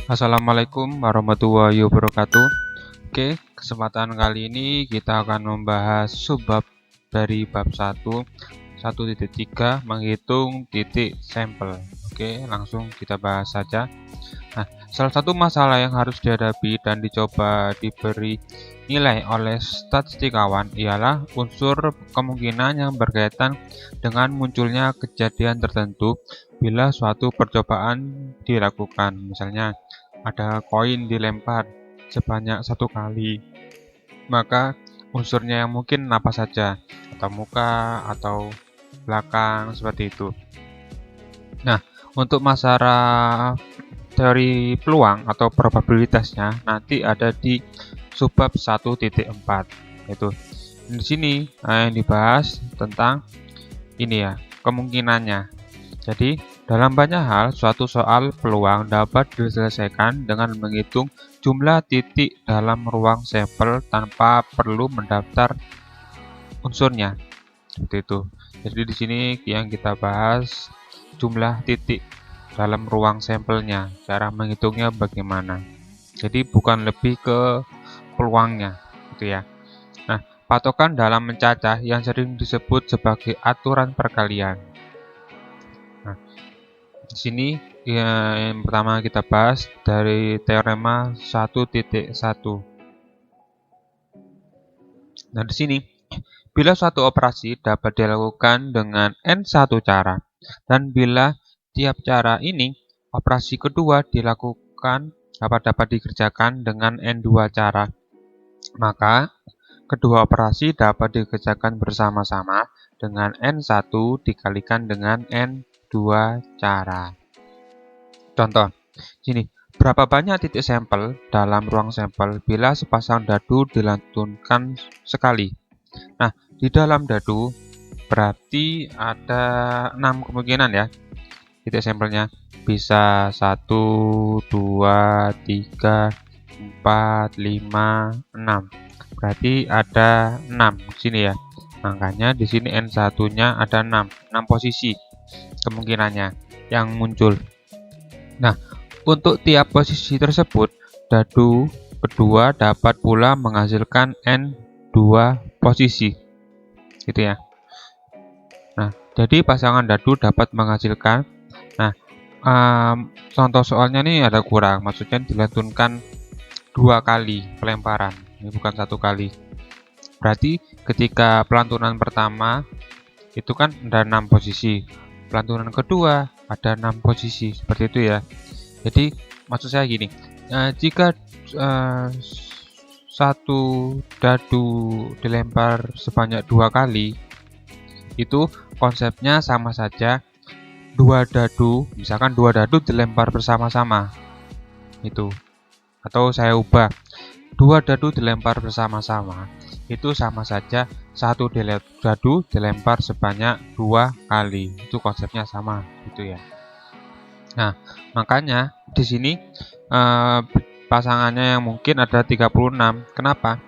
Assalamualaikum warahmatullahi wabarakatuh. Oke, kesempatan kali ini kita akan membahas subbab dari bab 1, 1.3 menghitung titik sampel. Oke, langsung kita bahas saja. Nah, salah satu masalah yang harus dihadapi dan dicoba diberi nilai oleh statistikawan ialah unsur kemungkinan yang berkaitan dengan munculnya kejadian tertentu bila suatu percobaan dilakukan. Misalnya, ada koin dilempar sebanyak 1 kali, maka unsurnya yang mungkin apa saja, atau muka, atau belakang, seperti itu. Nah, untuk masalah teori peluang atau probabilitasnya nanti ada di subbab 1.4. Itu di sini yang dibahas tentang ini ya, kemungkinannya. Jadi, dalam banyak hal, suatu soal peluang dapat diselesaikan dengan menghitung jumlah titik dalam ruang sampel tanpa perlu mendaftar unsurnya. Seperti itu. Jadi di sini yang kita bahas jumlah titik dalam ruang sampelnya, cara menghitungnya bagaimana. Jadi bukan lebih ke peluangnya, gitu ya. Nah, patokan dalam mencacah yang sering disebut sebagai aturan perkalian. Nah, di sini yang pertama kita bahas dari teorema 1.1. Nah, di sini bila suatu operasi dapat dilakukan dengan N1 cara dan bila tiap cara ini operasi kedua dilakukan dapat dikerjakan dengan N2 cara, maka kedua operasi dapat dikerjakan bersama-sama dengan N1 dikalikan dengan N2 cara. Contoh, sini, berapa banyak titik sampel dalam ruang sampel bila sepasang dadu dilantunkan sekali? Nah, di dalam dadu berarti ada 6 kemungkinan ya, titik sampelnya. Bisa 1, 2, 3, 4, 5, 6. Berarti ada 6 di sini ya. Makanya di sini N1-nya ada 6 posisi kemungkinannya yang muncul. Nah, untuk tiap posisi tersebut, dadu kedua dapat pula menghasilkan N2 posisi. Gitu ya. Nah, jadi pasangan dadu dapat menghasilkan. Nah, contoh soalnya nih ada kurang, maksudnya dilantunkan 2 kali pelemparan, ini bukan 1 kali. Berarti ketika pelantunan pertama itu kan ada 6 posisi, pelantunan kedua ada 6 posisi, seperti itu ya. Jadi maksud saya gini, jika satu dadu dilempar sebanyak 2 kali, itu konsepnya sama saja. 2 dadu, misalkan 2 dadu dilempar bersama-sama, itu. Atau saya ubah, 2 dadu dilempar bersama-sama, itu sama saja 1 dadu dilempar sebanyak 2 kali. Itu konsepnya sama, gitu ya. Nah, makanya di sini pasangannya yang mungkin ada 36. Kenapa?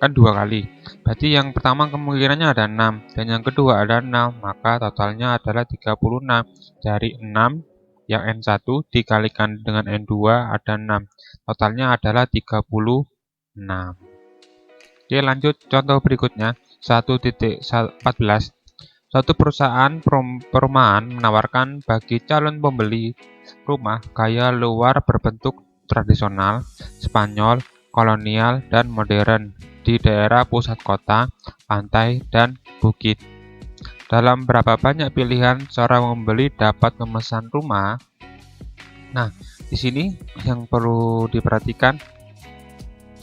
Kan 2 kali. Berarti yang pertama kemungkinannya ada 6 dan yang kedua ada 6, maka totalnya adalah 36. Dari 6 yang N1 dikalikan dengan N2 ada 6. Totalnya adalah 36. Oke, lanjut contoh berikutnya 1.14. Suatu perusahaan perumahan menawarkan bagi calon pembeli rumah gaya luar berbentuk tradisional, Spanyol, kolonial, dan modern di daerah pusat kota, pantai, dan bukit. Dalam berapa banyak pilihan seorang pembeli dapat memesan rumah? Nah, di sini yang perlu diperhatikan,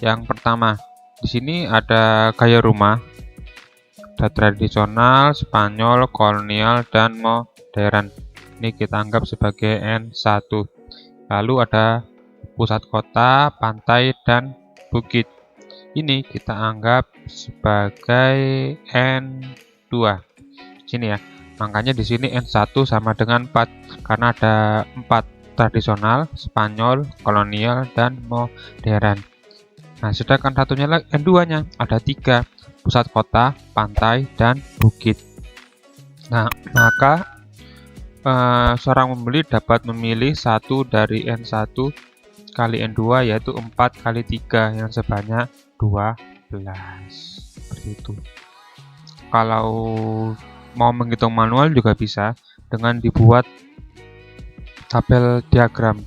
yang pertama, di sini ada gaya rumah. Ada tradisional, Spanyol, kolonial, dan modern. Ini kita anggap sebagai N1. Lalu ada pusat kota, pantai, dan bukit. Ini kita anggap sebagai N2. Sini ya. Makanya di sini N1 sama dengan 4 karena ada 4, tradisional, Spanyol, kolonial, dan modern. Nah, sedangkan satunya lagi N2-nya ada 3. Pusat kota, pantai, dan bukit. Nah, maka seorang pembeli dapat memilih satu dari N1 kali N2, yaitu 4 kali 3 yang sebanyak 12. Seperti itu. Kalau mau menghitung manual juga bisa dengan dibuat tabel diagram.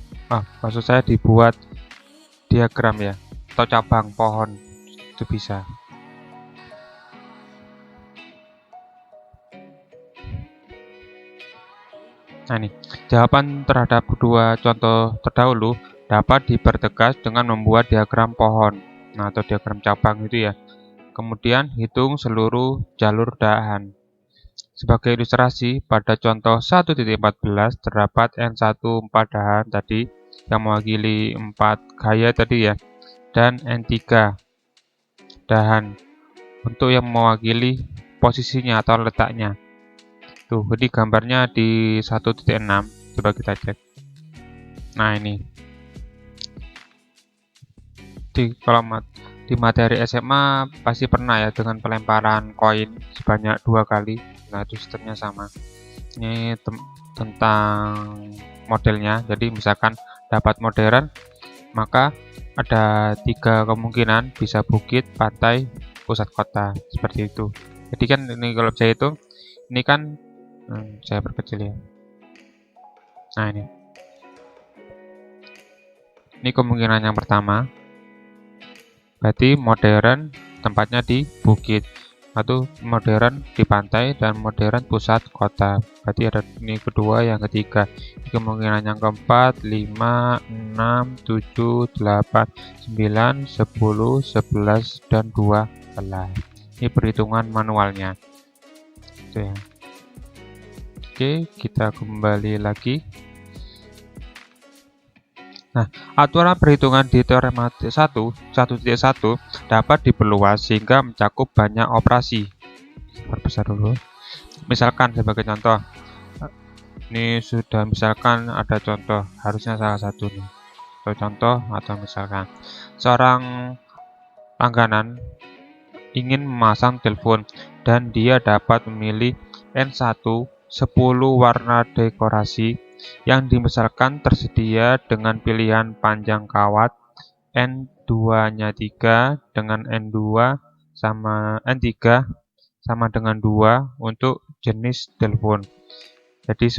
Maksud saya dibuat diagram ya, atau cabang pohon, itu bisa. Nah nih, jawaban terhadap kedua contoh terdahulu dapat dipertegas dengan membuat diagram pohon, atau diagram cabang itu ya. Kemudian hitung seluruh jalur dahan. Sebagai ilustrasi, pada contoh 1.14 terdapat N1 4 dahan tadi yang mewakili 4 gaya tadi ya, dan N3 dahan untuk yang mewakili posisinya atau letaknya. Tuh, jadi gambarnya di 1.6, coba kita cek. Nah, ini. Kalau di materi SMA pasti pernah ya dengan pelemparan koin sebanyak 2 kali. Nah, itu sistemnya sama. Ini tentang modelnya. Jadi misalkan dapat modern, maka ada 3 kemungkinan, bisa bukit, pantai, pusat kota, seperti itu. Jadi kan ini kalau saya hitung, ini kan saya perkecil ya. Nah, ini kemungkinan yang pertama. Berarti modern tempatnya di bukit, atau modern di pantai, dan modern pusat kota. Berarti ada ini kedua, yang ketiga. Kemungkinan yang keempat 5, 6, 7, 8, 9, 10, 11, dan 12. Ini perhitungan manualnya. Itu ya. Oke, kita kembali lagi. Nah, aturan perhitungan di teorema 1.1 dapat diperluas sehingga mencakup banyak operasi. Perbesar dulu. Misalkan sebagai contoh, ini sudah misalkan ada contoh, harusnya salah satu nih. Contoh atau misalkan seorang langganan ingin memasang telepon dan dia dapat memilih N1 10 warna dekorasi yang dimisalkan tersedia dengan pilihan panjang kawat N2-nya 3 dengan N2 sama N3 sama dengan 2 untuk jenis telepon. Jadi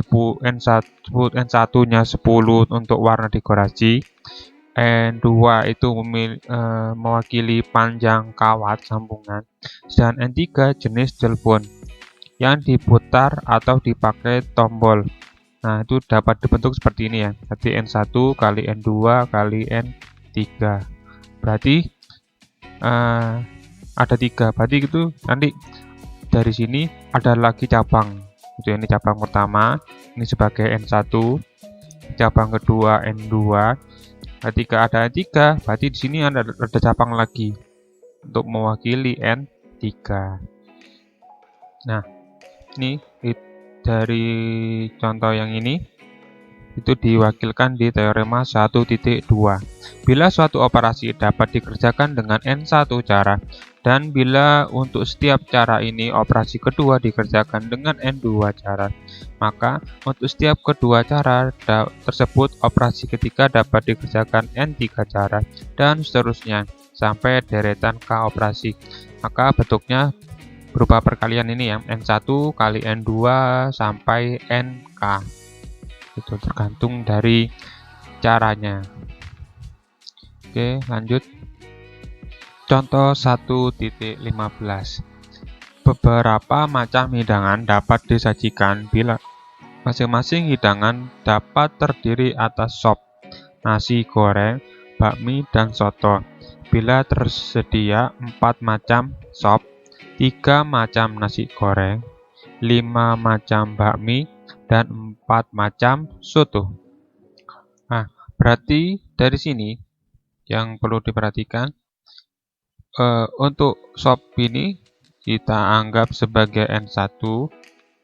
N1-nya 10 untuk warna dekorasi, N2 itu mewakili panjang kawat sambungan, dan N3 jenis telepon yang diputar atau dipakai tombol. Nah, itu dapat dibentuk seperti ini ya. Berarti N1 kali N2 kali N3. Berarti ada 3. Berarti itu nanti dari sini ada lagi cabang. Itu ini cabang pertama, ini sebagai N1. Cabang kedua N2. Ketika ada N3, berarti di sini ada cabang lagi untuk mewakili N3. Nah, ini dari contoh yang ini itu diwakilkan di teorema 1.2. Bila suatu operasi dapat dikerjakan dengan N1 cara, dan bila untuk setiap cara ini operasi kedua dikerjakan dengan N2 cara, maka untuk setiap kedua cara tersebut operasi ketiga dapat dikerjakan N3 cara, dan seterusnya sampai deretan K operasi. Maka bentuknya berupa perkalian ini ya, N1 kali N2 sampai NK. Itu tergantung dari caranya. Oke, lanjut. Contoh 1.15. Beberapa macam hidangan dapat disajikan bila masing-masing hidangan dapat terdiri atas sop, nasi goreng, bakmi, dan soto. Bila tersedia 4 macam sop, 3 macam nasi goreng, 5 macam bakmi, dan 4 macam soto. Nah, berarti dari sini yang perlu diperhatikan, untuk sop ini kita anggap sebagai N1,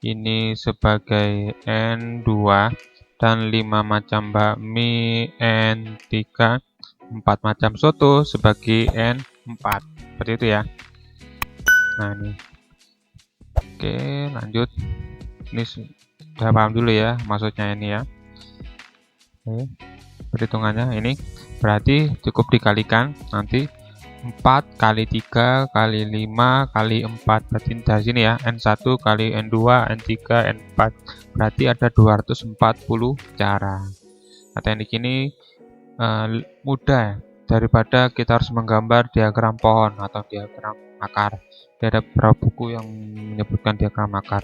ini sebagai N2, dan 5 macam bakmi N3, 4 macam soto sebagai N4. Seperti itu ya. Nah, ini. Oke, lanjut. Ini Saya paham dulu ya maksudnya ini ya. Oke, perhitungannya ini berarti cukup dikalikan nanti 4 kali 3 kali 5 kali 4, berarti dari sini ya, N1 kali N2 N3 N4, berarti ada 240 cara. Nah, teknik ini mudah daripada kita harus menggambar diagram pohon atau diagram akar. Ada beberapa buku yang menyebutkan diagram akar,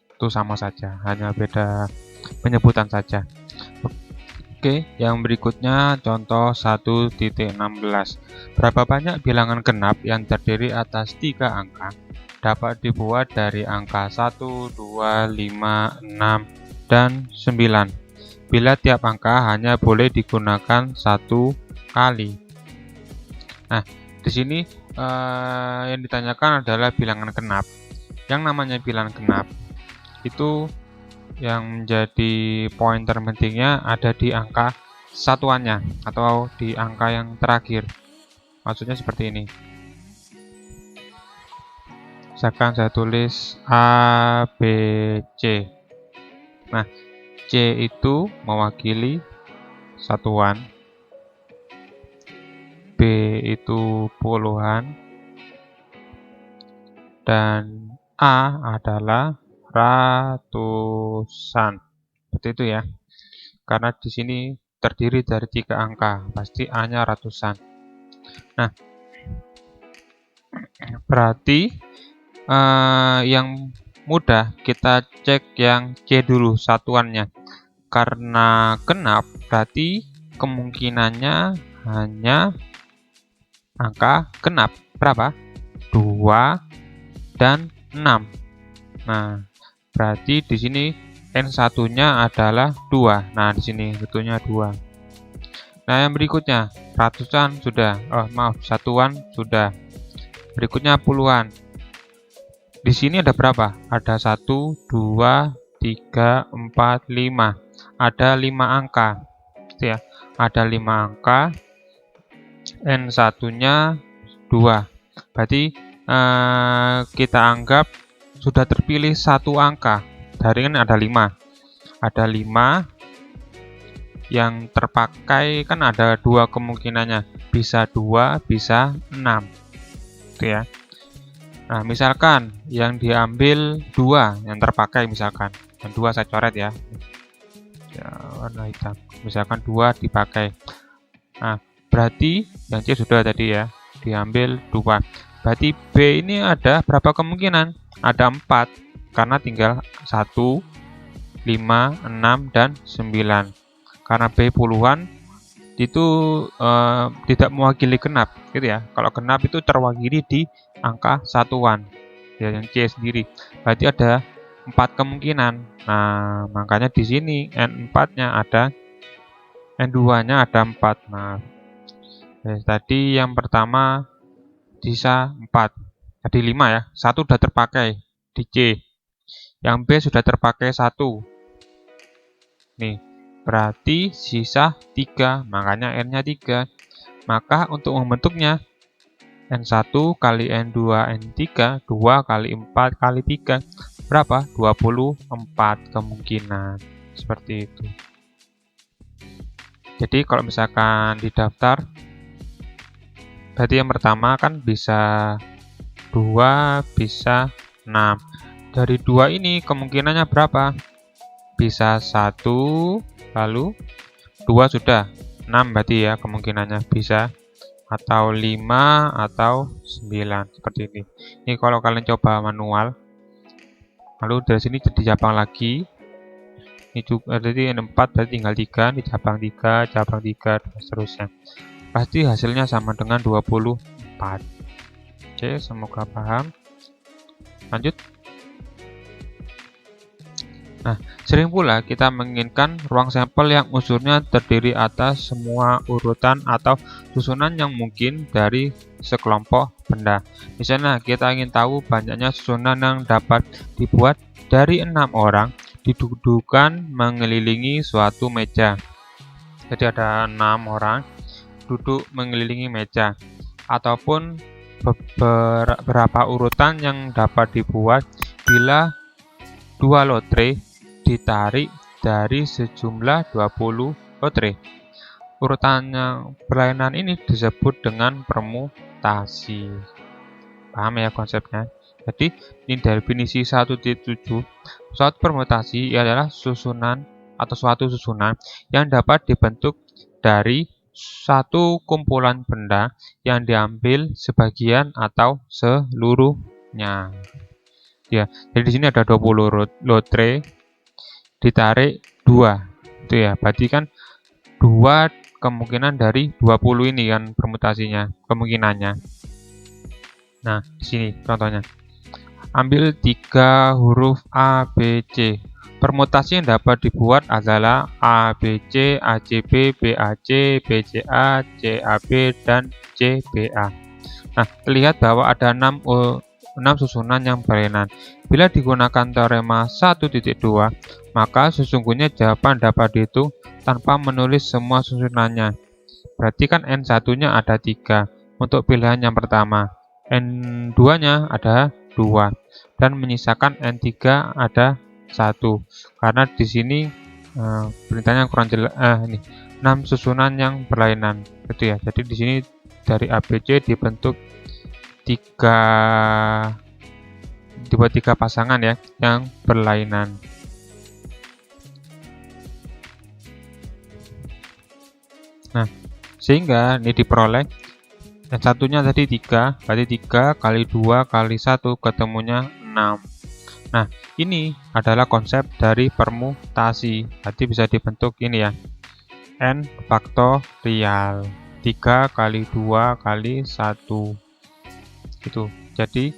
itu sama saja, hanya beda penyebutan saja. Oke, yang berikutnya contoh 1.16. Berapa banyak bilangan genap yang terdiri atas 3 angka dapat dibuat dari angka 1, 2, 5, 6, dan 9 bila tiap angka hanya boleh digunakan 1 kali. Nah, di sini yang ditanyakan adalah bilangan genap. Yang namanya bilangan genap itu yang menjadi poin terpentingnya ada di angka satuannya atau di angka yang terakhir. Maksudnya seperti ini. Misalkan saya tulis A, B, C. Nah, C itu mewakili satuan, B itu puluhan, dan A adalah ratusan. Seperti itu ya. Karena di sini terdiri dari 3 angka, pasti A-nya ratusan. Nah, berarti yang mudah kita cek yang C dulu satuannya. Karena genap berarti kemungkinannya hanya angka genap. Berapa? 2 dan 6. Nah, berarti di sini N1-nya adalah 2. Nah, di sini betulnya 2. Nah, yang berikutnya ratusan sudah. Satuan sudah. Berikutnya puluhan. Di sini ada berapa? Ada 1, 2, 3, 4, 5. Ada 5 angka. Gitu ya. Ada 5 angka. N1-nya 2. Berarti kita anggap sudah terpilih 1 angka. Dari kan ada 5. Ada 5 yang terpakai, kan ada 2 kemungkinannya. Bisa 2, bisa 6. Gitu ya. Nah, misalkan yang diambil 2 yang terpakai, misalkan. Yang 2 saya coret ya. Ya, warna hitam. Misalkan 2 dipakai. Nah, berarti yang C sudah tadi ya. Diambil 2. Berarti B ini ada berapa kemungkinan? Ada 4. Karena tinggal 1, 5, 6, dan 9. Karena B puluhan itu tidak mewakili genap, gitu ya. Kalau genap itu terwakili di angka satuan, ya, yang C sendiri. Berarti ada 4 kemungkinan. Nah, makanya di sini N4-nya ada, N2-nya ada 4. Nah, tadi yang pertama sisa 4. Tadi 5 ya. 1 sudah terpakai di C. Yang B sudah terpakai 1. Nih, berarti sisa 3, makanya N-nya 3. Maka untuk membentuknya N1 kali N2 N3, 2 kali 4 kali 3, berapa? 24 kemungkinan. Seperti itu. Jadi kalau misalkan di daftar, berarti yang pertama kan bisa 2, bisa 6. Dari 2 ini kemungkinannya berapa? Bisa 1, lalu 2 sudah. 6 berarti ya kemungkinannya bisa. Atau 5 atau 9. Seperti ini. Ini kalau kalian coba manual. Lalu dari sini dicabang lagi. Ini juga jadi N4 berarti tinggal 3. Dicabang 3, cabang 3, dan seterusnya. Pasti hasilnya sama dengan 24. Oke, semoga paham. Lanjut. Nah, sering pula kita menginginkan ruang sampel yang unsurnya terdiri atas semua urutan atau susunan yang mungkin dari sekelompok benda. Misalnya, kita ingin tahu banyaknya susunan yang dapat dibuat dari 6 orang didudukan mengelilingi suatu meja. Jadi ada 6 orang duduk mengelilingi meja. Ataupun beberapa urutan yang dapat dibuat bila 2 lotre ditarik dari sejumlah 20 lotre. Urutannya berlainan ini disebut dengan permutasi. Paham ya konsepnya? Jadi, ini definisi 1.7. Suatu permutasi adalah susunan atau suatu susunan yang dapat dibentuk dari satu kumpulan benda yang diambil sebagian atau seluruhnya. Ya, jadi di sini ada 20 lotre ditarik 2. Itu ya, berarti kan 2 kemungkinan dari 20 ini kan permutasinya, kemungkinannya. Nah, di sini contohnya. Ambil 3 huruf A, B, C. Permutasi yang dapat dibuat adalah A, B, C, A, C, B, B, A, C, B, C, A, C, A, B, dan C, B, A. Nah, terlihat bahwa ada 6 susunan yang berlainan. Bila digunakan teorema 1.2, maka sesungguhnya jawaban dapat dihitung tanpa menulis semua susunannya. Berarti kan N1-nya ada 3 untuk pilihan yang pertama. N2-nya ada 2 dan menyisakan N3 ada 1. Karena di sini perintahnya kurang jelas. Ini 6 susunan yang berlainan. Gitu ya. Jadi di sini dari ABC dibentuk 3 pasangan ya yang berlainan. Nah, sehingga ini diperoleh yang satunya tadi 3, berarti 3 kali 2 kali 1 ketemunya 6. Nah, ini adalah konsep dari permutasi. Berarti bisa dibentuk ini ya, N faktorial 3 kali 2 kali 1 gitu. Jadi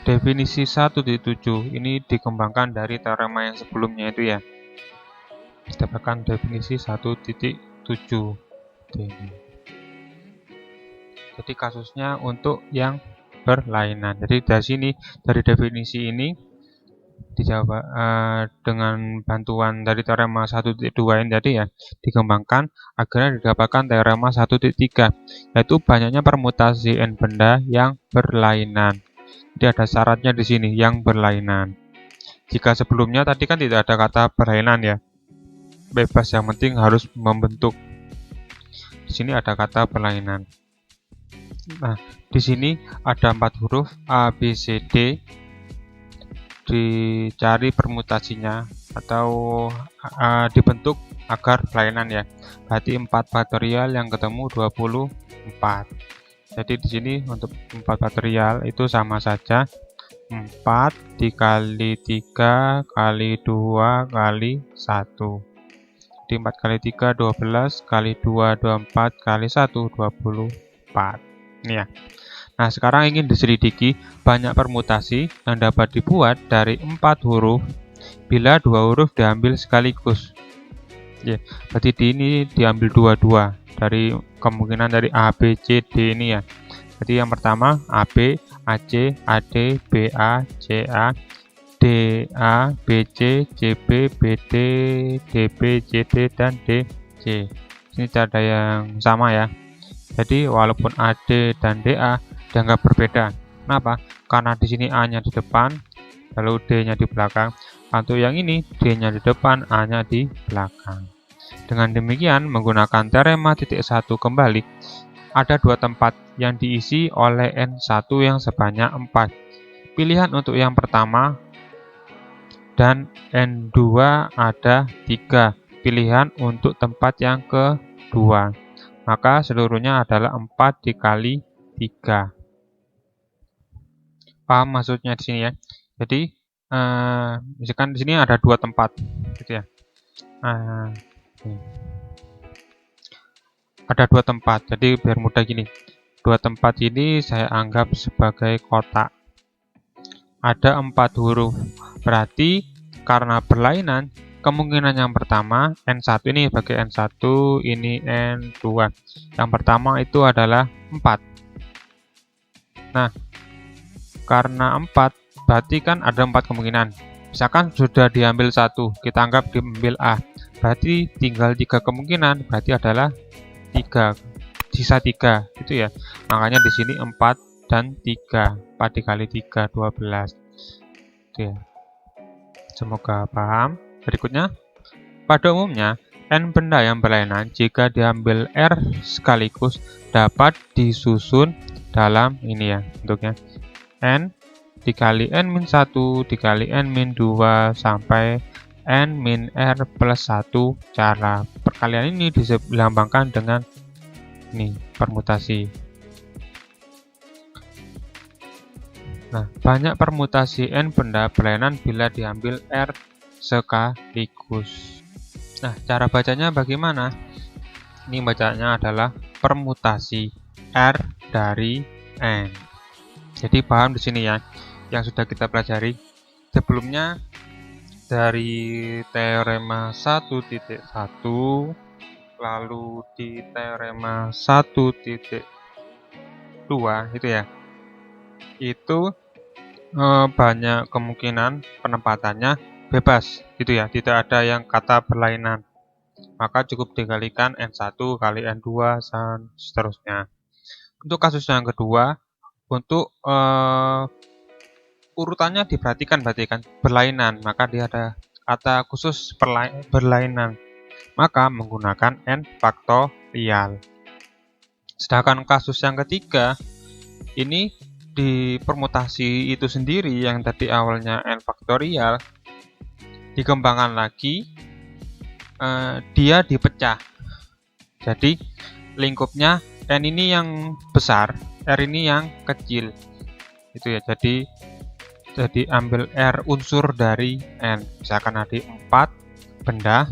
definisi 1.7 ini dikembangkan dari teorema yang sebelumnya itu ya. Kita bahkan definisi 1.7. Jadi kasusnya untuk yang berlainan. Jadi dari sini, dari definisi ini dijawab dengan bantuan dari teorema 1.2 ini tadi ya, dikembangkan agar didapatkan teorema 1.3, yaitu banyaknya permutasi n benda yang berlainan. Jadi ada syaratnya di sini, yang berlainan. Jika sebelumnya tadi kan tidak ada kata berlainan ya, bebas, yang penting harus membentuk. Di sini ada kata berlainan. Nah, di sini ada 4 huruf A, B, C, D. Dicari permutasinya atau dibentuk agar berlainan ya. Berarti 4 faktorial yang ketemu 24. Jadi di sini untuk 4 faktorial itu sama saja 4 dikali 3 kali 2 kali 1. Jadi 4 kali 3 12 kali 2 24 kali 1 24. Ini ya. Nah, sekarang ingin diselidiki banyak permutasi yang dapat dibuat dari 4 huruf bila 2 huruf diambil sekaligus. Ya, berarti di ini diambil dua-dua dari kemungkinan dari A, B, C, D ini ya. Jadi yang pertama AB, AC, AD, BA, CA, DA, BC, CB, BD, DB, CD, dan DC. Ini ada yang sama ya. Jadi walaupun AD dan DA dianggap berbeda. Kenapa? Karena di sini A-nya di depan, lalu D-nya di belakang. Untuk yang ini D-nya di depan, A-nya di belakang. Dengan demikian, menggunakan teorema titik 1 kembali, ada 2 tempat yang diisi oleh N1 yang sebanyak 4. Pilihan untuk yang pertama dan N2 ada 3 pilihan untuk tempat yang kedua. Maka seluruhnya adalah 4 dikali 3. Paham maksudnya di sini ya? Jadi misalkan di sini ada 2 tempat, gitu ya. Ada 2 tempat, jadi biar mudah gini. 2 tempat ini saya anggap sebagai kotak. Ada 4 huruf. Berarti karena berlainan, kemungkinan yang pertama N1 ini sebagai N1, ini N2. Yang pertama itu adalah 4. Nah, karena 4, berarti kan ada 4 kemungkinan. Misalkan sudah diambil 1, kita anggap diambil A. Berarti tinggal 3 kemungkinan, berarti adalah 3. Sisa 3, gitu ya. Makanya di sini 4 dan 3. 4 dikali 3, 12. Gitu ya. Semoga paham. Berikutnya, pada umumnya, N benda yang berlainan jika diambil R sekaligus dapat disusun dalam ini ya bentuknya. N dikali N-1 dikali N-2 sampai N-R plus 1. Cara perkalian ini dilambangkan dengan ini, permutasi. Nah, banyak permutasi N benda berlainan bila diambil R sekaligus. Nah, cara bacanya bagaimana? Ini bacanya adalah permutasi R dari N. Jadi paham di sini ya, yang sudah kita pelajari sebelumnya dari teorema 1.1, lalu di teorema 1.2 itu ya. Itu banyak kemungkinan penempatannya bebas gitu ya, tidak ada yang kata berlainan. Maka cukup dikalikan N1 kali N2 dan seterusnya. Untuk kasus yang kedua, untuk urutannya diperhatikan berarti kan berlainan, maka dia ada kata khusus berlainan, maka menggunakan N faktorial. Sedangkan kasus yang ketiga, ini di permutasi itu sendiri yang tadi awalnya N faktorial, dikembangkan lagi, dia dipecah. Jadi lingkupnya N ini yang besar, R ini yang kecil. Itu ya. Jadi ambil R unsur dari N. Misalkan ada 4 benda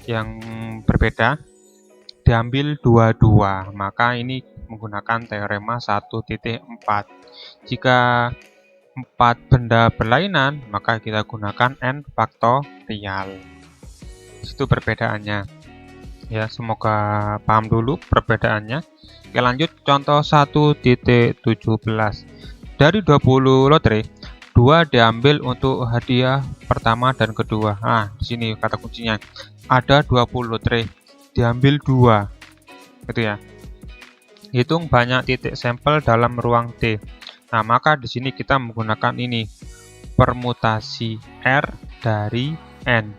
yang berbeda, diambil 22, maka ini menggunakan teorema 1.4. Jika 4 benda berlainan, maka kita gunakan N faktorial. Itu perbedaannya. Ya, semoga paham dulu perbedaannya. Oke, lanjut contoh 1.17. Dari 20 lotre, 2 diambil untuk hadiah pertama dan kedua. Nah, di sini kata kuncinya. Ada 20 lotre, diambil 2. Gitu ya. Hitung banyak titik sampel dalam ruang T. Nah, maka di sini kita menggunakan ini, permutasi R dari N.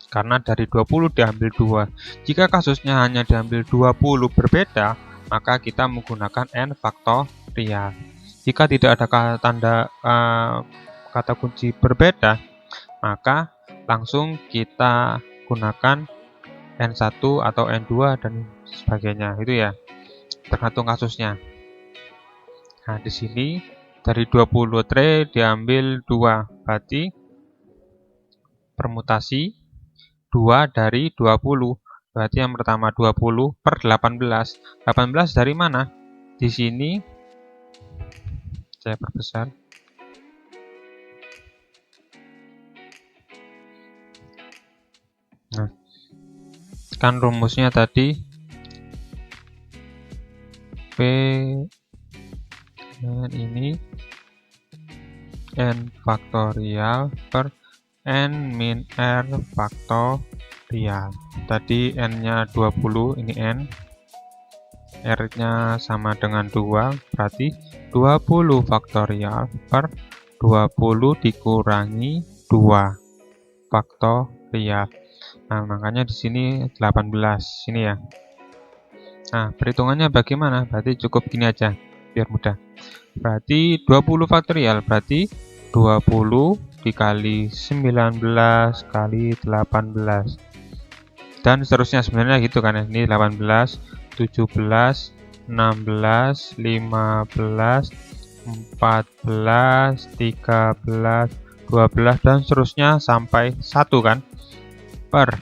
Karena dari 20 diambil 2. Jika kasusnya hanya diambil 20 berbeda, maka kita menggunakan N faktorial. Jika tidak ada kata kunci berbeda, maka langsung kita gunakan N1 atau N2 dan sebagainya. Itu ya, tergantung kasusnya. Nah, di sini dari 20 lotre diambil 2, berarti permutasi 2 dari 20. Berarti yang pertama 20 per 18. 18 dari mana? Di sini saya perbesar. Nah, kan rumusnya tadi P N ini N faktorial per N min R faktorial. Tadi N-nya 20, ini N. R-nya sama dengan 2, berarti 20 faktorial per 20 dikurangi 2 faktorial. Nah, makanya di sini 18 ini ya. Nah, perhitungannya bagaimana? Berarti cukup gini aja, biar mudah. Berarti 20 faktorial, berarti 20 dikali 19 kali 18. Dan seterusnya sebenarnya gitu kan ya. Ini 18, 17, 16, 15, 14, 13, 12 dan seterusnya sampai 1 kan. Per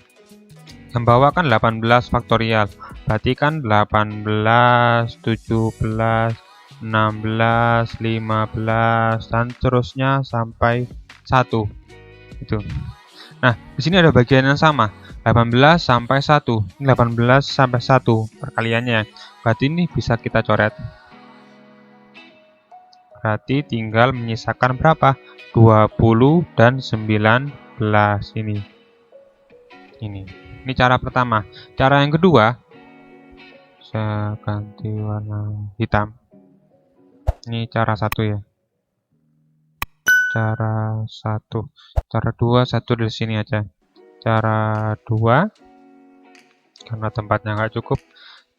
yang bawah kan 18 faktorial. Berarti kan 18, 17, 16, 15 dan seterusnya sampai 1. Itu. Nah, di sini ada bagian yang sama. 18 sampai 1. Ini 18 sampai 1 perkaliannya. Berarti ini bisa kita coret. Berarti tinggal menyisakan berapa? 20 dan 19 ini. Ini cara pertama. Cara yang kedua, saya ganti warna hitam. Ini cara 1 ya. cara 1. Cara 2, 1 di sini aja. Cara 2, karena tempatnya nggak cukup.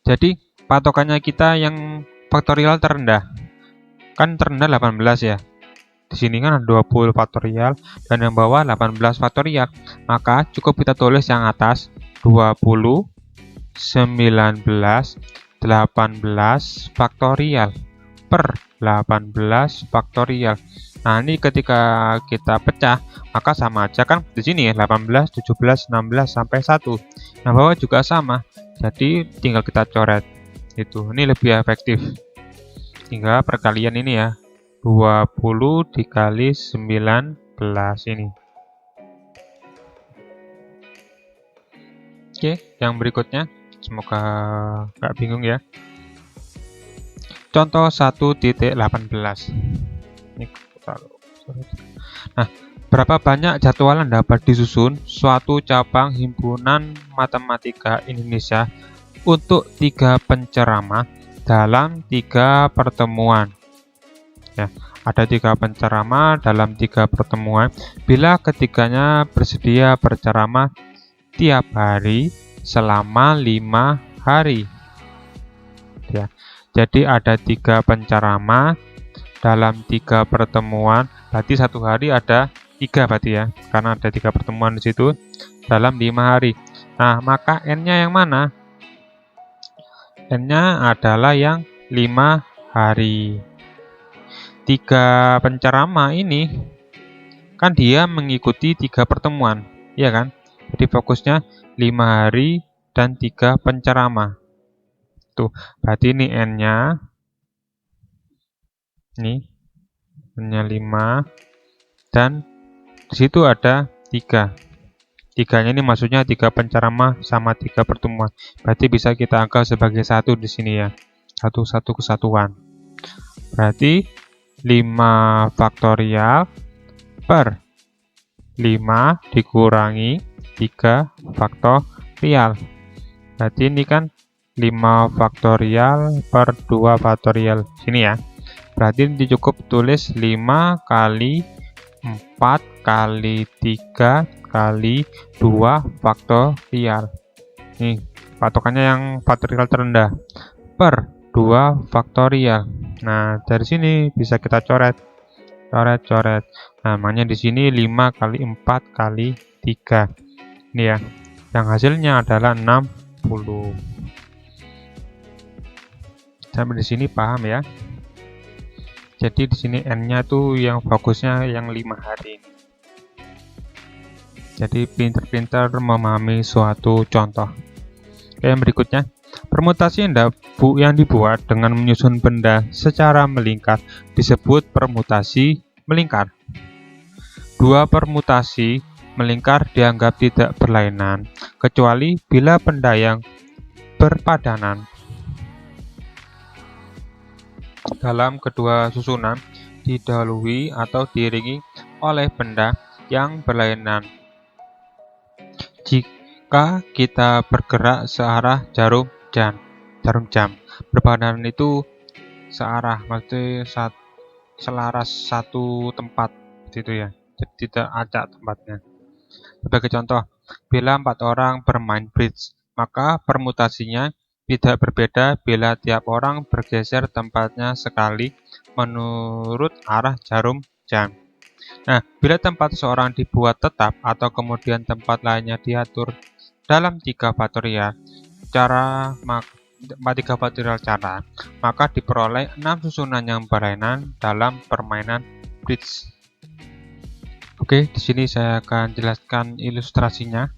Jadi patokannya kita yang faktorial terendah. Kan terendah 18 ya. Di sini kan ada 20 faktorial dan yang bawah 18 faktorial. Maka cukup kita tulis yang atas 20, 19, 18 faktorial per 18 faktorial. Nah, ini ketika kita pecah, maka sama aja kan di sini 18, 17, 16 sampai 1. Yang bawah juga sama. Jadi tinggal kita coret. Ini lebih efektif. Tinggal perkalian ini ya. 20 dikali 19 ini. Oke, yang berikutnya. Semoga nggak bingung ya. Contoh 1.18. Nah, berapa banyak jadwal yang dapat disusun suatu cabang himpunan matematika Indonesia untuk 3 penceramah dalam 3 pertemuan? Ya, ada 3 penceramah dalam 3 pertemuan bila ketiganya bersedia berceramah tiap hari selama 5 hari. Ya, jadi ada 3 penceramah dalam 3 pertemuan, berarti 1 hari ada 3 berarti ya, karena ada 3 pertemuan di situ dalam 5 hari. Nah, maka N-nya yang mana? N-nya adalah yang 5 hari. 3 penceramah ini kan dia mengikuti 3 pertemuan, ya kan? Jadi fokusnya 5 hari dan 3 penceramah. Tuh, berarti ini N-nya. Ini N-nya 5 dan di situ ada 3. 3-nya ini maksudnya 3 penceramah sama 3 pertemuan. Berarti bisa kita anggap sebagai 1 di sini ya. 1 kesatuan. Berarti 5 faktorial per 5 dikurangi 3 faktorial. Berarti ini kan 5 faktorial per 2 faktorial. Sini ya. Berarti ini cukup tulis 5 kali 4 kali 3 kali 2 faktorial. Nih, patokannya yang faktorial terendah per 2 faktorial. Nah, dari sini bisa kita coret. Namanya di sini 5 kali 4 kali 3. Ini ya. Yang hasilnya adalah 60. Sampai di sini paham ya? Jadi di sini N-nya tuh yang fokusnya yang 5 hari ini. Jadi pinter-pinter memahami suatu contoh. Oke, yang berikutnya, permutasi yang dibuat dengan menyusun benda secara melingkar disebut permutasi melingkar. 2 permutasi melingkar dianggap tidak berlainan, kecuali bila benda yang berpadanan dalam kedua susunan didahului atau diiringi oleh benda yang berlainan. Jika kita bergerak searah jarum jam, berpadanan itu searah, maksudnya selaras satu tempat gitu ya, jadi tidak acak tempatnya. Sebagai contoh, bila 4 orang bermain bridge, maka permutasinya tidak berbeda bila tiap orang bergeser tempatnya sekali menurut arah jarum jam. Nah, bila tempat seorang dibuat tetap atau kemudian tempat lainnya diatur dalam 3 faktorial cara, maka diperoleh 6 susunan yang berlainan dalam permainan bridge. Oke, di sini saya akan jelaskan ilustrasinya.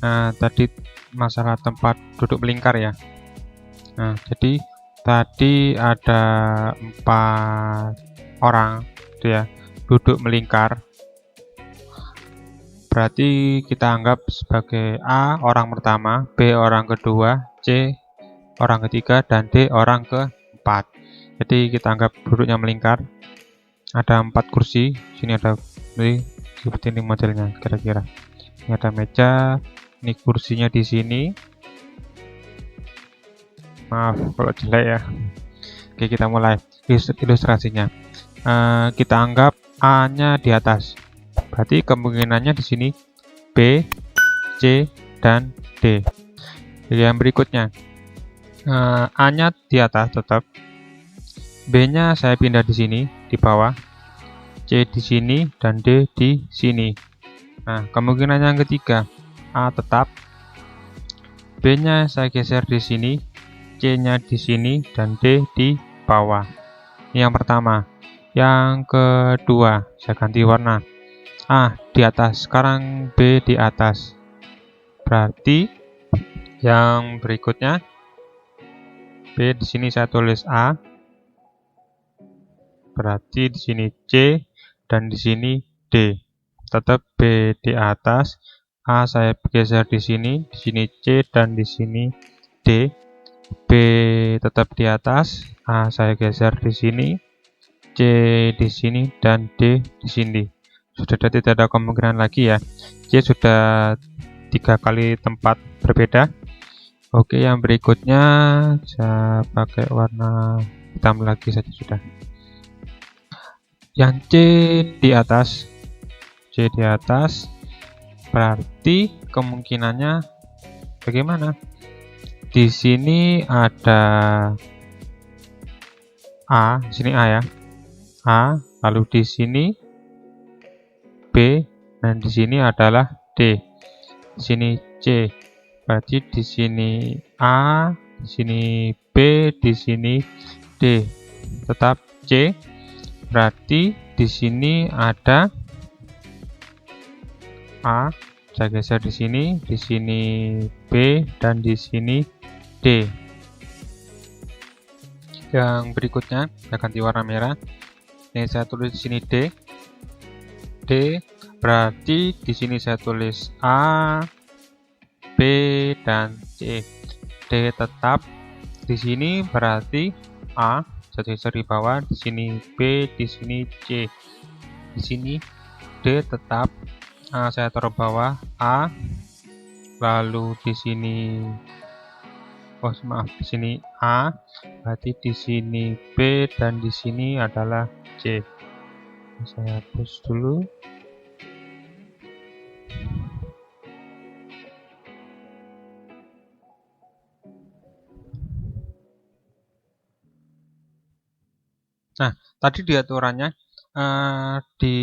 Nah, tadi masalah tempat duduk melingkar ya. Nah, jadi tadi ada 4 orang gitu ya, duduk melingkar. Berarti kita anggap sebagai A orang pertama, B orang kedua, C orang ketiga, dan D orang keempat. Jadi kita anggap duduknya melingkar. Ada 4 kursi. Sini ada seperti ini modelnya kira-kira. Ini ada meja, ini kursinya di sini. Maaf kalau jelek ya. Oke, kita mulai ilustrasinya. Kita anggap A-nya di atas. Berarti kemungkinannya di sini B, C, dan D. Yang berikutnya, A-nya di atas tetap, B-nya saya pindah di sini di bawah, C di sini, dan D di sini. Nah, kemungkinan yang ketiga, A tetap, B-nya saya geser di sini, C-nya di sini, dan D di bawah. Ini yang pertama. Yang kedua, saya ganti warna. A di atas, sekarang B di atas. Berarti yang berikutnya, B di sini saya tulis A. Berarti di sini C dan di sini D. Tetap B di atas, A saya geser di sini C dan di sini D. B tetap di atas, A saya geser di sini, C di sini, dan D di sini. Sudah tidak ada kemungkinan lagi ya. C sudah 3 kali tempat berbeda. Oke, yang berikutnya saya pakai warna hitam lagi saja sudah. Yang C di atas, C di atas, berarti kemungkinannya bagaimana? Di sini ada A, sini A ya. A, lalu di sini B, dan di sini adalah D. Di sini C. Berarti di sini A, di sini B, di sini D. Tetap C. Berarti di sini ada A, saya geser di sini B, dan di sini D. Yang berikutnya, saya ganti warna merah. Ini saya tulis di sini D. D, berarti di sini saya tulis A, B, dan C. D tetap di sini berarti A, saya geser di bawah, di sini B, di sini C. Di sini D tetap, saya taruh bawah A, lalu di sini di sini A, berarti di sini B, dan di sini adalah C. Saya hapus dulu. Nah, tadi di aturannya di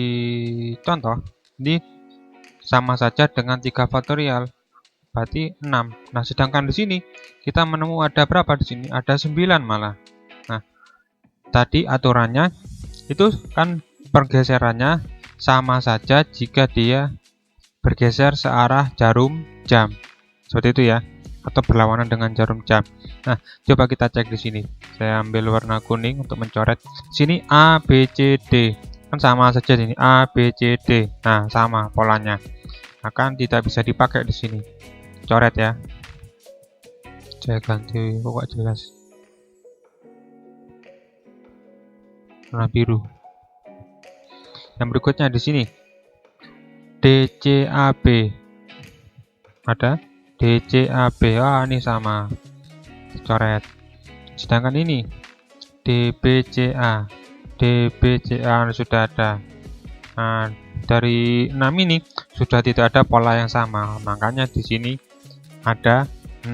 contoh ini sama saja dengan 3 faktorial, berarti 6. Nah, sedangkan di sini kita menemukan ada berapa di sini? Ada 9 malah. Nah, tadi aturannya itu kan pergeserannya sama saja jika dia bergeser searah jarum jam. Seperti itu ya, atau berlawanan dengan jarum jam. Nah, coba kita cek di sini. Saya ambil warna kuning untuk mencoret. Di sini A, B, C, D. Kan sama saja di sini A, B, C, D. Nah, sama polanya. Akan tidak bisa dipakai di sini. Coret ya. Saya ganti kok jelas. Warna biru. Yang berikutnya di sini DCAB. Ada DCAB. Ini sama. Coret. Sedangkan ini DBCA. DBCA sudah ada. Nah, dari 6 ini sudah tidak ada pola yang sama. Makanya di sini ada 6.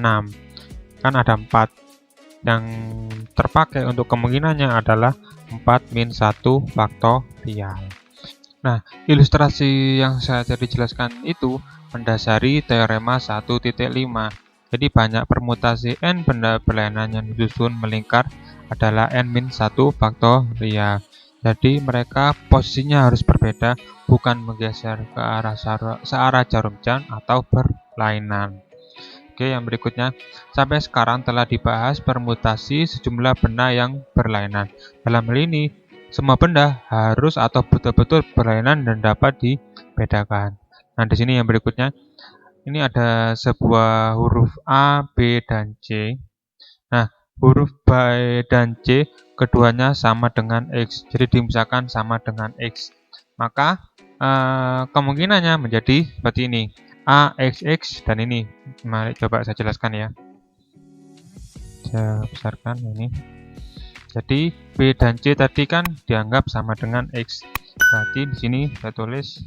Kan ada 4. Yang terpakai untuk kemungkinannya adalah 4 min 1 faktorial. Nah, ilustrasi yang saya tadi jelaskan itu mendasari teorema 1.5. Jadi banyak permutasi n benda berlainan yang disusun melingkar adalah n min 1 faktorial. Jadi mereka posisinya harus berbeda, bukan menggeser ke arah searah jarum jam atau berlainan. Oke, yang berikutnya, sampai sekarang telah dibahas permutasi sejumlah benda yang berlainan. Dalam hal ini, semua benda harus atau betul-betul berlainan dan dapat dibedakan. Nah, di sini yang berikutnya, ini ada sebuah huruf A, B, dan C. Nah, huruf B dan C keduanya sama dengan X, jadi dimisahkan sama dengan X. Maka kemungkinannya menjadi seperti ini, A, X, X, dan ini. Mari coba saya jelaskan ya. Saya besarkan ini. Jadi B dan C tadi kan dianggap sama dengan X. Berarti di sini saya tulis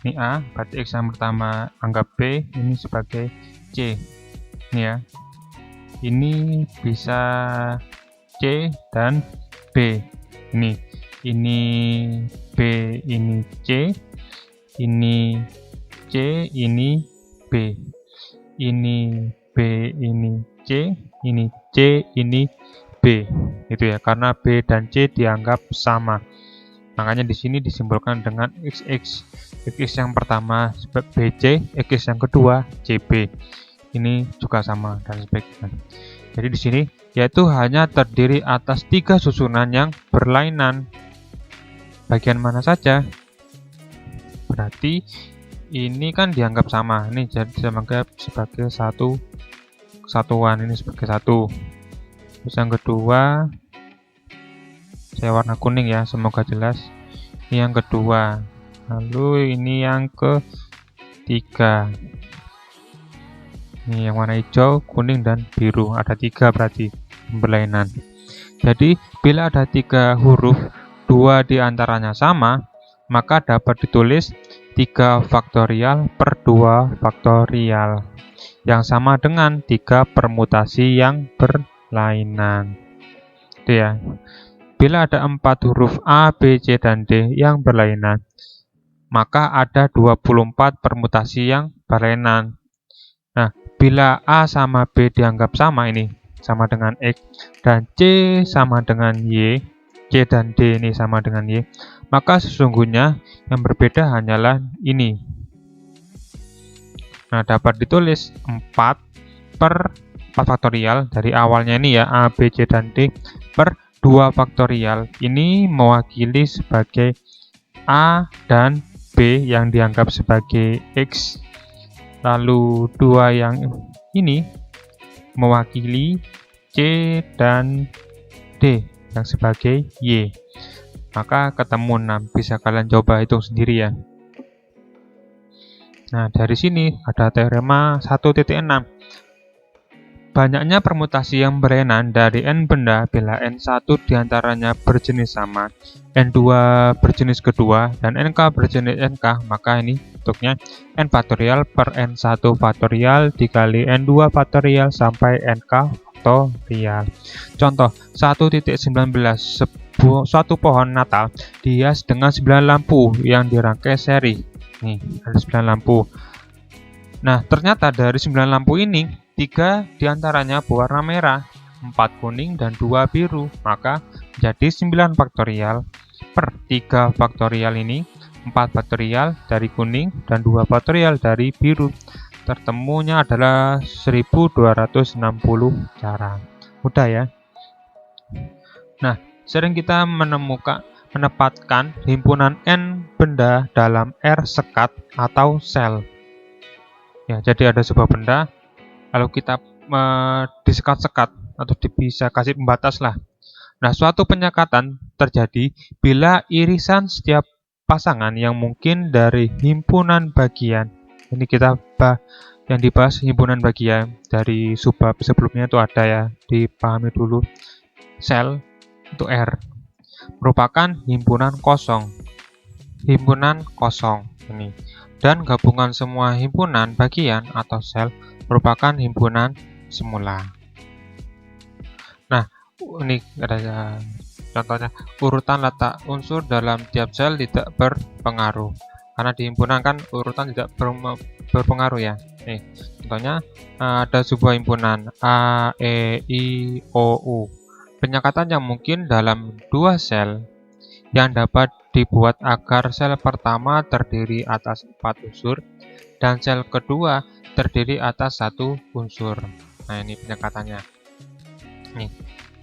ini A, berarti X yang pertama anggap B, ini sebagai C. Ini ya. Ini bisa C dan B. Ini B, ini C, ini C, ini B. Ini B, ini C, ini C, ini B. Itu ya, karena B dan C dianggap sama. Makanya di sini disimbolkan dengan XX. X yang pertama BC, X yang kedua CB. Ini juga sama dan sebagainya. Jadi di sini yaitu hanya terdiri atas 3 susunan yang berlainan. Bagian mana saja? Berarti ini kan dianggap sama. Ini jadi dianggap sebagai satu kesatuan, ini sebagai satu. Terus yang kedua saya warna kuning ya, semoga jelas. Ini yang kedua, lalu ini yang ketiga. Ini yang warna hijau, kuning, dan biru. Ada 3 berarti berlainan. Jadi bila ada 3 huruf, 2 diantaranya sama, maka dapat ditulis 3 faktorial per 2 faktorial yang sama dengan 3 permutasi yang berlainan. Itu ya. Bila ada 4 huruf A, B, C, dan D yang berlainan, maka ada 24 permutasi yang berlainan. Nah, bila A sama B dianggap sama, ini sama dengan X, dan C sama dengan Y, C dan D ini sama dengan Y, maka sesungguhnya yang berbeda hanyalah ini. Nah, dapat ditulis 4 per 4 faktorial dari awalnya ini ya, A, B, C, dan D per 2 faktorial. Ini mewakili sebagai A dan B yang dianggap sebagai X. Lalu 2 yang ini mewakili C dan D yang sebagai Y. Maka ketemu 6. Bisa kalian coba hitung sendiri ya. Nah, dari sini ada teorema 1.6. Banyaknya permutasi yang berlainan dari N benda bila N1 diantaranya berjenis sama, N2 berjenis kedua, dan NK berjenis NK, maka ini bentuknya N faktorial per N1 faktorial dikali N2 faktorial sampai NK faktorial. Contoh 1.19, suatu pohon Natal dihias dengan 9 lampu yang dirangkai seri. Nih, ada 9 lampu. Nah, ternyata dari 9 lampu ini 3 diantaranya berwarna merah, 4 kuning, dan 2 biru. Maka jadi 9 faktorial per 3 faktorial ini 4 faktorial dari kuning dan 2 faktorial dari biru. Tertemunya adalah 1260 cara. Mudah ya. Nah, sering kita menempatkan himpunan N benda dalam R sekat atau sel. Ya, jadi ada sebuah benda lalu kita disekat-sekat atau bisa kasih pembatas lah. Nah, suatu penyekatan terjadi bila irisan setiap pasangan yang mungkin dari himpunan bagian. Ini kita yang dibahas himpunan bagian dari subbab sebelumnya itu ada ya, dipahami dulu. Sel itu R merupakan himpunan kosong. Himpunan kosong ini. Dan gabungan semua himpunan bagian atau sel merupakan himpunan semula. Nah, ini ada contohnya, urutan letak unsur dalam tiap sel tidak berpengaruh. Karena di himpunan kan urutan tidak berpengaruh ya. Nih, contohnya ada sebuah himpunan A, E, I, O, U. Penyekatan yang mungkin dalam 2 sel yang dapat dibuat agar sel pertama terdiri atas 4 unsur dan sel kedua terdiri atas 1 unsur. Nah, ini penyekatannya. Nih,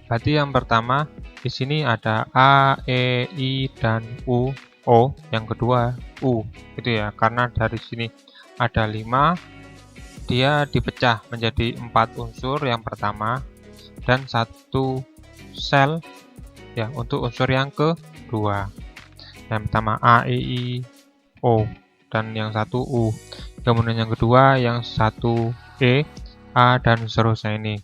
berarti yang pertama di sini ada A, E, I, dan U, O. Yang kedua U, gitu ya. Karena dari sini ada 5, dia dipecah menjadi 4 unsur yang pertama dan 1 sel ya untuk unsur yang kedua. Yang pertama A, E, I, O, dan yang 1 U. Kemudian yang kedua yang 1 E, A, dan seterusnya ini.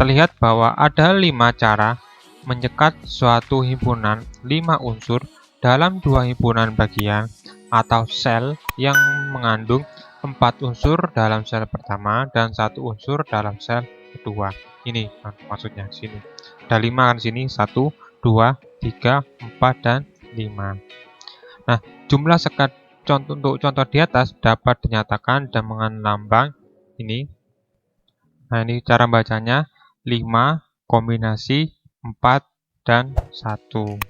Terlihat bahwa ada 5 cara menyekat suatu himpunan 5 unsur dalam dua himpunan bagian atau sel yang mengandung 4 unsur dalam sel pertama dan 1 unsur dalam sel kedua. Ini maksudnya sini. Ada 5 kan sini, 1, 2, 3, 4, dan 5. Nah, jumlah sekat untuk contoh di atas dapat dinyatakan dengan lambang ini. Nah, ini cara bacanya 5 kombinasi 4 dan 1.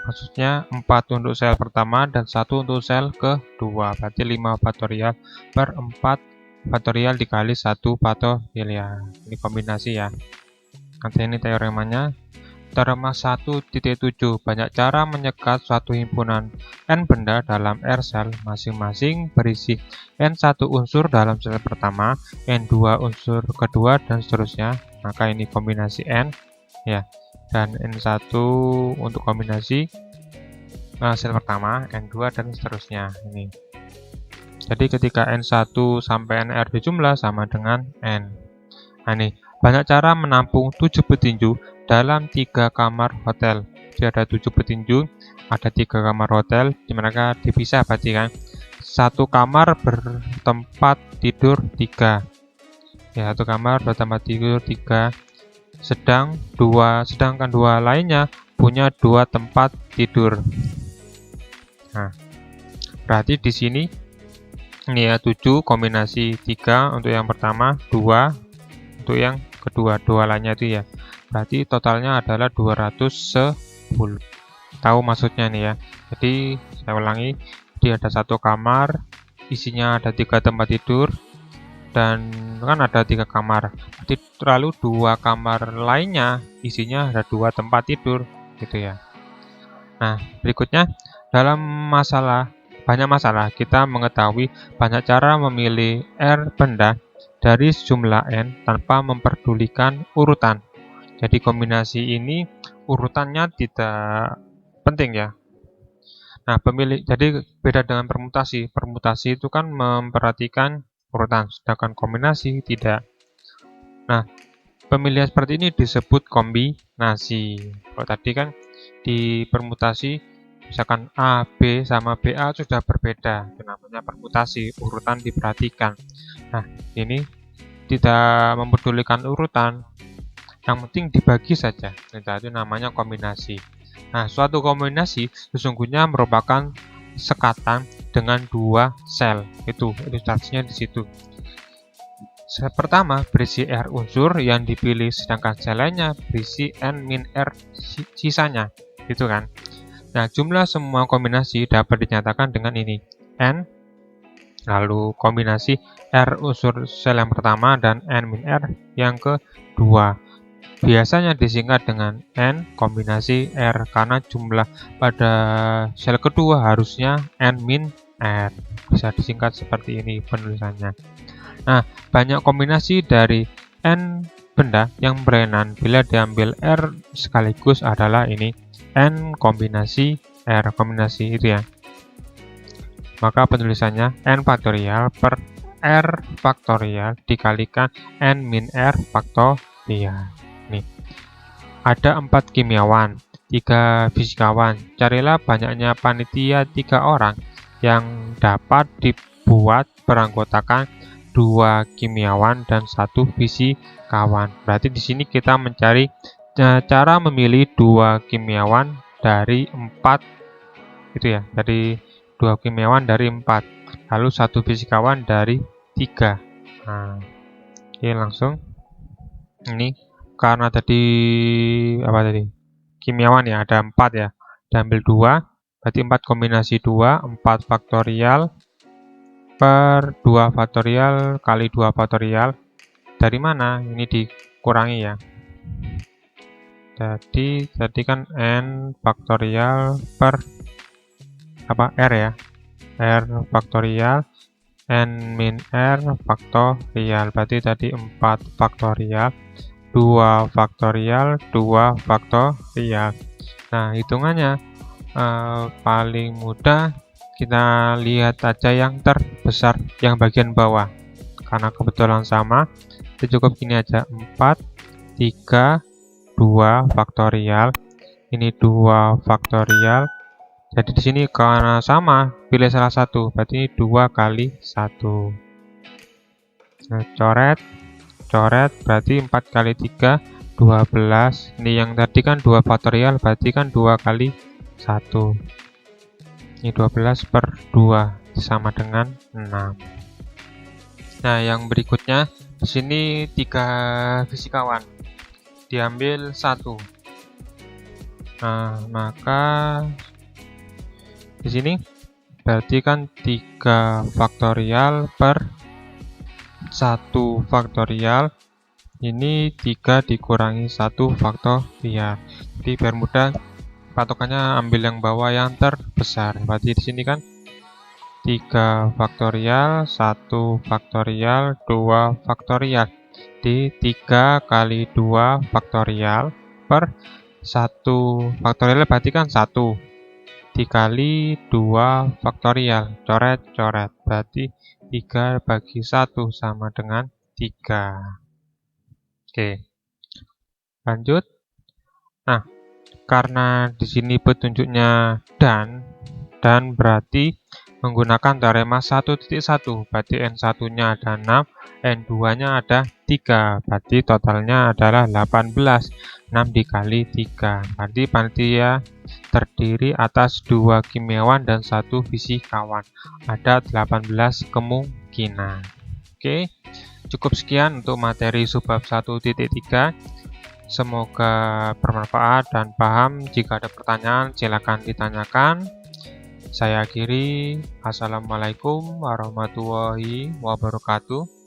Maksudnya 4 untuk sel pertama dan 1 untuk sel kedua. Berarti 5 faktorial per 4 faktorial dikali 1 faktorial. Ini kombinasi ya. Nanti ini teoremanya. Teorema 1.7. Banyak cara menyekat suatu himpunan N benda dalam R sel masing-masing berisi N1 unsur dalam sel pertama, N2 unsur kedua, dan seterusnya. Maka ini kombinasi N ya. Dan N1 untuk kombinasi sel pertama, N2, dan seterusnya. Ini. Jadi ketika N1 sampai NR dijumlah sama dengan N. Nah, ini banyak cara menampung 7 petinju dalam 3 kamar hotel. Jadi ada 7 petinju, ada 3 kamar hotel, di mereka dipisah berarti kan. Satu kamar bertempat tidur 3. Ya, satu kamar bertempat tidur 3. Sedangkan 2 lainnya punya 2 tempat tidur. Nah, berarti di sini ini ya 7 kombinasi 3 untuk yang pertama, 2 untuk yang kedua, 2 lainnya itu ya. Berarti totalnya adalah 210. Tahu maksudnya nih ya. Jadi saya ulangi, jadi ada satu kamar, isinya ada 3 tempat tidur, dan kan ada 3 kamar. Jadi lalu 2 kamar lainnya isinya ada 2 tempat tidur, gitu ya. Nah, berikutnya dalam banyak masalah kita mengetahui banyak cara memilih R benda dari sejumlah N tanpa memperdulikan urutan. Jadi kombinasi ini urutannya tidak penting ya. Nah, jadi beda dengan permutasi. Permutasi itu kan memperhatikan urutan, sedangkan kombinasi tidak. Nah, pemilihan seperti ini disebut kombinasi. Kalau tadi kan di permutasi misalkan A, B sama BA sudah berbeda, itu namanya permutasi, urutan diperhatikan. Nah, ini tidak mempedulikan urutan, yang penting dibagi saja. Itu namanya kombinasi. Nah, suatu kombinasi sesungguhnya merupakan sekatan dengan 2 sel. Itu ilustrasinya di situ. Sel pertama berisi R unsur yang dipilih, sedangkan sel lainnya berisi N-R sisanya. Gitu kan. Nah, jumlah semua kombinasi dapat dinyatakan dengan ini. N, lalu kombinasi R unsur sel yang pertama dan N-R yang kedua. Biasanya disingkat dengan N kombinasi R karena jumlah pada sel kedua harusnya N-R. Bisa disingkat seperti ini penulisannya. Nah, banyak kombinasi dari N benda yang berlainan bila diambil R sekaligus adalah ini N kombinasi R, kombinasi itu ya. Maka penulisannya N faktorial per R faktorial dikalikan N-R faktorial. Nih, ada 4 kimiawan, 3 fisikawan. Carilah banyaknya panitia 3 orang yang dapat dibuat beranggotakan 2 kimiawan dan 1 fisikawan. Berarti di sini kita mencari cara memilih 2 kimiawan dari 4 itu ya, dari 2 kimiawan dari 4, lalu 1 fisikawan dari 3. Nah, oke, langsung ini karena tadi kimiawan ya, ada 4 ya, diambil 2, berarti 4 kombinasi 2, 4 faktorial per 2 faktorial kali 2 faktorial. Dari mana? Ini dikurangi ya. Jadi tadi kan N faktorial per R ya, R faktorial N-R faktorial, berarti tadi 4 faktorial 2 faktorial 2 faktorial. Nah, hitungannya paling mudah kita lihat aja yang terbesar, yang bagian bawah, karena kebetulan sama. Itu cukup gini aja, 4 3 2 faktorial ini 2 faktorial. Jadi di sini karena sama, pilih salah satu, berarti ini 2 kali 1. Nah, coret, berarti 4 kali 3, 12. Ini yang tadi kan 2 faktorial, berarti kan 2 kali 1. Ini 12 per 2, sama dengan 6. Nah, yang berikutnya, di sini 3 fisikawan. Diambil 1. Nah, maka di sini berarti kan 3 faktorial per 1 faktorial. Ini 3 dikurangi 1 faktorial. Jadi biar mudah, patokannya ambil yang bawah yang terbesar. Berarti di sini kan 3 faktorial, 1 faktorial, 2 faktorial. Di 3 kali 2 faktorial per 1 faktorial berarti kan 1 dikali 2 faktorial, coret, berarti 3 bagi 1 sama dengan 3. Oke, lanjut. Nah, karena di sini petunjuknya dan berarti menggunakan teorema 1.1, berarti N1-nya ada 6, N2-nya ada 3, berarti totalnya adalah 18. 6 dikali 3, berarti panitia terdiri atas 2 kimiawan dan 1 fisikawan. Ada 18 kemungkinan. Oke, cukup sekian untuk materi subbab 1.3. Semoga bermanfaat dan paham. Jika ada pertanyaan, silakan ditanyakan. Saya akhiri. Assalamualaikum warahmatullahi wabarakatuh.